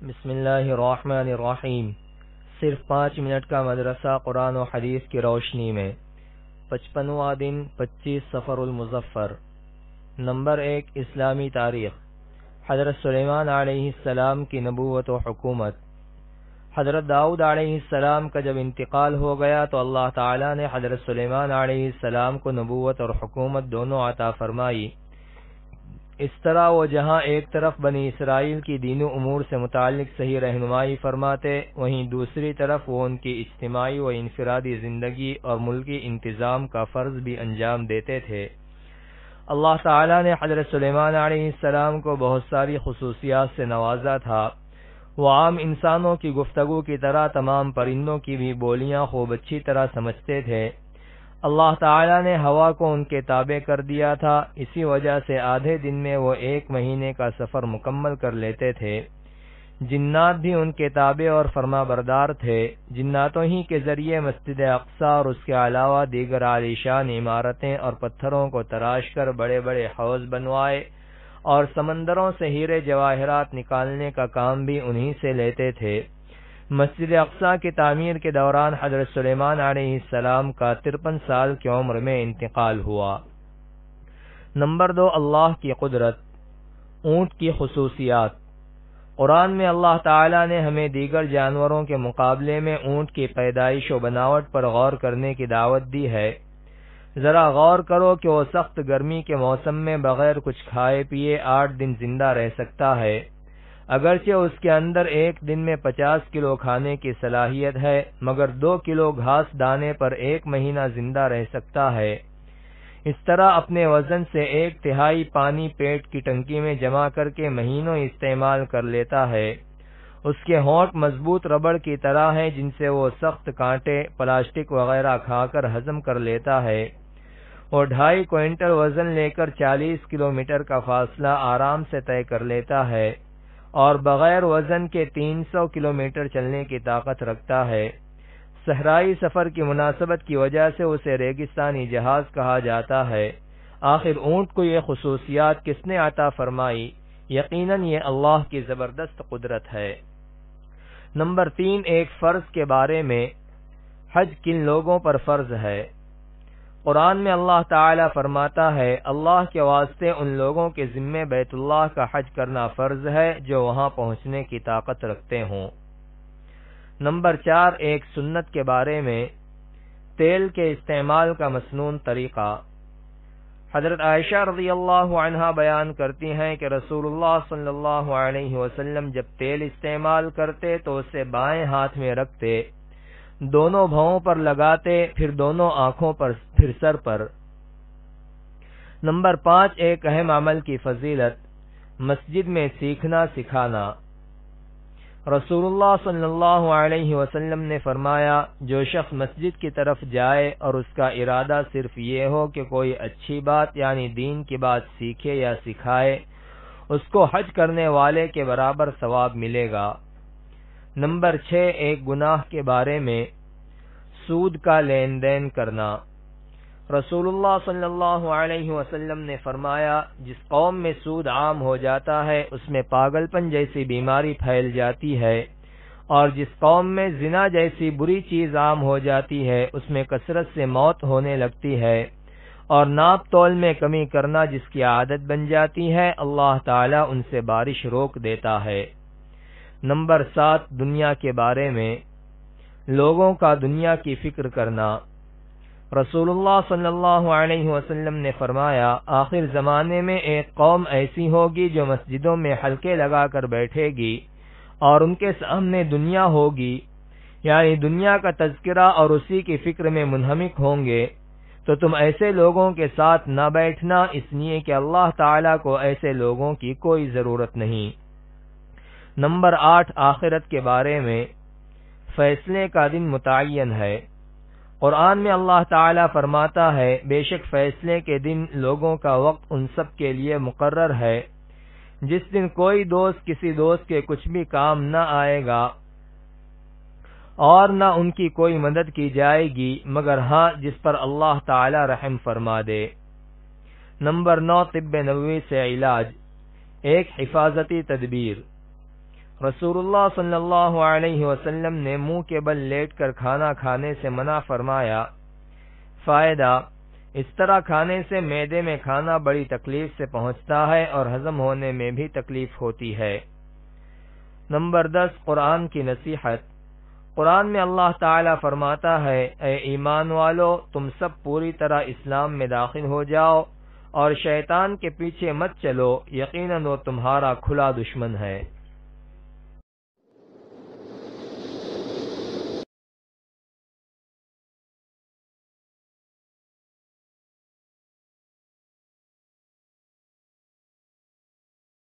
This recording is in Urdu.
بسم اللہ الرحمن الرحیم۔ صرف 5 منٹ کا مدرسہ قرآن و حدیث کی روشنی میں 55واں دن 25 صفر المظفر۔ نمبر 1 اسلامی تاریخ۔ حضرت سلیمان علیہ السلام کی نبوت و حکومت۔ حضرت داؤد علیہ السلام کا جب انتقال ہو گیا تو اللہ تعالی نے حضرت سلیمان علیہ السلام کو نبوت اور حکومت دونوں عطا فرمائی۔ اس طرح وہ جہاں ایک طرف بنی اسرائیل کی دینی امور سے متعلق صحیح رہنمائی فرماتے، وہیں دوسری طرف وہ ان کی اجتماعی و انفرادی زندگی اور ملکی انتظام کا فرض بھی انجام دیتے تھے۔ اللہ تعالی نے حضرت سلیمان علیہ السلام کو بہت ساری خصوصیات سے نوازا تھا۔ وہ عام انسانوں کی گفتگو کی طرح تمام پرندوں کی بھی بولیاں خوب اچھی طرح سمجھتے تھے۔ اللہ تعالی نے ہوا کو ان کے تابع کر دیا تھا، اسی وجہ سے آدھے دن میں وہ 1 مہینے کا سفر مکمل کر لیتے تھے۔ جنات بھی ان کے تابع اور فرما بردار تھے۔ جناتوں ہی کے ذریعے مسجد اقصی اور اس کے علاوہ دیگر عالیشان عمارتیں اور پتھروں کو تراش کر بڑے بڑے حوض بنوائے، اور سمندروں سے ہیرے جواہرات نکالنے کا کام بھی انہی سے لیتے تھے۔ مسجد اقصی کی تعمیر کے دوران حضرت سلیمان علیہ السلام کا 53 سال کی عمر میں انتقال ہوا۔ نمبر 2 اللہ کی قدرت۔ اونٹ کی خصوصیات۔ قرآن میں اللہ تعالی نے ہمیں دیگر جانوروں کے مقابلے میں اونٹ کی پیدائش و بناوٹ پر غور کرنے کی دعوت دی ہے۔ ذرا غور کرو کہ وہ سخت گرمی کے موسم میں بغیر کچھ کھائے پیے 8 دن زندہ رہ سکتا ہے، اگرچہ اس کے اندر ایک دن میں 50 کلو کھانے کی صلاحیت ہے، مگر 2 کلو گھاس دانے پر 1 مہینہ زندہ رہ سکتا ہے۔ اس طرح اپنے وزن سے 1/3 پانی پیٹ کی ٹنکی میں جمع کر کے مہینوں استعمال کر لیتا ہے۔ اس کے ہونٹ مضبوط ربڑ کی طرح ہیں جن سے وہ سخت کانٹے، پلاسٹک وغیرہ کھا کر ہضم کر لیتا ہے۔ وہ 2.5 کوئنٹل وزن لے کر 40 کلومیٹر کا فاصلہ آرام سے طے کر لیتا ہے، اور بغیر وزن کے 300 کلومیٹر چلنے کی طاقت رکھتا ہے۔ صحرائی سفر کی مناسبت کی وجہ سے اسے ریگستانی جہاز کہا جاتا ہے۔ آخر اونٹ کو یہ خصوصیات کس نے عطا فرمائی؟ یقیناً یہ اللہ کی زبردست قدرت ہے۔ نمبر 3 ایک فرض کے بارے میں۔ حج کن لوگوں پر فرض ہے؟ قرآن میں اللہ تعالی فرماتا ہے، اللہ کے واسطے ان لوگوں کے ذمے بیت اللہ کا حج کرنا فرض ہے جو وہاں پہنچنے کی طاقت رکھتے ہوں۔ نمبر 4 ایک سنت کے بارے میں۔ تیل کے استعمال کا مسنون طریقہ۔ حضرت عائشہ رضی اللہ عنہا بیان کرتی ہیں کہ رسول اللہ صلی اللہ علیہ وسلم جب تیل استعمال کرتے تو اسے بائیں ہاتھ میں رکھتے، دونوں بھوؤں پر لگاتے، پھر دونوں آنکھوں پر، پھر سر پر۔ نمبر 5 ایک اہم عمل کی فضیلت۔ مسجد میں سیکھنا سکھانا۔ رسول اللہ صلی اللہ علیہ وسلم نے فرمایا، جو شخص مسجد کی طرف جائے اور اس کا ارادہ صرف یہ ہو کہ کوئی اچھی بات یعنی دین کی بات سیکھے یا سکھائے، اس کو حج کرنے والے کے برابر ثواب ملے گا۔ نمبر 6 ایک گناہ کے بارے میں۔ سود کا لین دین کرنا۔ رسول اللہ صلی اللہ علیہ وسلم نے فرمایا، جس قوم میں سود عام ہو جاتا ہے اس میں پاگل پن جیسی بیماری پھیل جاتی ہے، اور جس قوم میں زنا جیسی بری چیز عام ہو جاتی ہے اس میں کثرت سے موت ہونے لگتی ہے، اور ناپ تول میں کمی کرنا جس کی عادت بن جاتی ہے اللہ تعالی ان سے بارش روک دیتا ہے۔ نمبر 7 دنیا کے بارے میں۔ لوگوں کا دنیا کی فکر کرنا۔ رسول اللہ صلی اللہ علیہ وسلم نے فرمایا، آخر زمانے میں ایک قوم ایسی ہوگی جو مسجدوں میں حلقے لگا کر بیٹھے گی اور ان کے سامنے دنیا ہوگی، یعنی دنیا کا تذکرہ، اور اسی کی فکر میں منہمک ہوں گے، تو تم ایسے لوگوں کے ساتھ نہ بیٹھنا، اس لیے کہ اللہ تعالیٰ کو ایسے لوگوں کی کوئی ضرورت نہیں۔ نمبر 8 آخرت کے بارے میں۔ فیصلے کا دن متعین ہے۔ قرآن میں اللہ تعالیٰ فرماتا ہے، بے شک فیصلے کے دن لوگوں کا وقت ان سب کے لیے مقرر ہے، جس دن کوئی دوست کسی دوست کے کچھ بھی کام نہ آئے گا اور نہ ان کی کوئی مدد کی جائے گی، مگر ہاں جس پر اللہ تعالیٰ رحم فرما دے۔ نمبر 9 طب نبوی سے علاج۔ ایک حفاظتی تدبیر۔ رسول اللہ صلی اللہ علیہ وسلم نے منہ کے بل لیٹ کر کھانا کھانے سے منع فرمایا۔ فائدہ: اس طرح کھانے سے معدے میں کھانا بڑی تکلیف سے پہنچتا ہے اور ہضم ہونے میں بھی تکلیف ہوتی ہے۔ نمبر 10، قرآن کی نصیحت۔ قرآن میں اللہ تعالی فرماتا ہے، اے ایمان والو، تم سب پوری طرح اسلام میں داخل ہو جاؤ اور شیطان کے پیچھے مت چلو، یقیناً وہ تمہارا کھلا دشمن ہے۔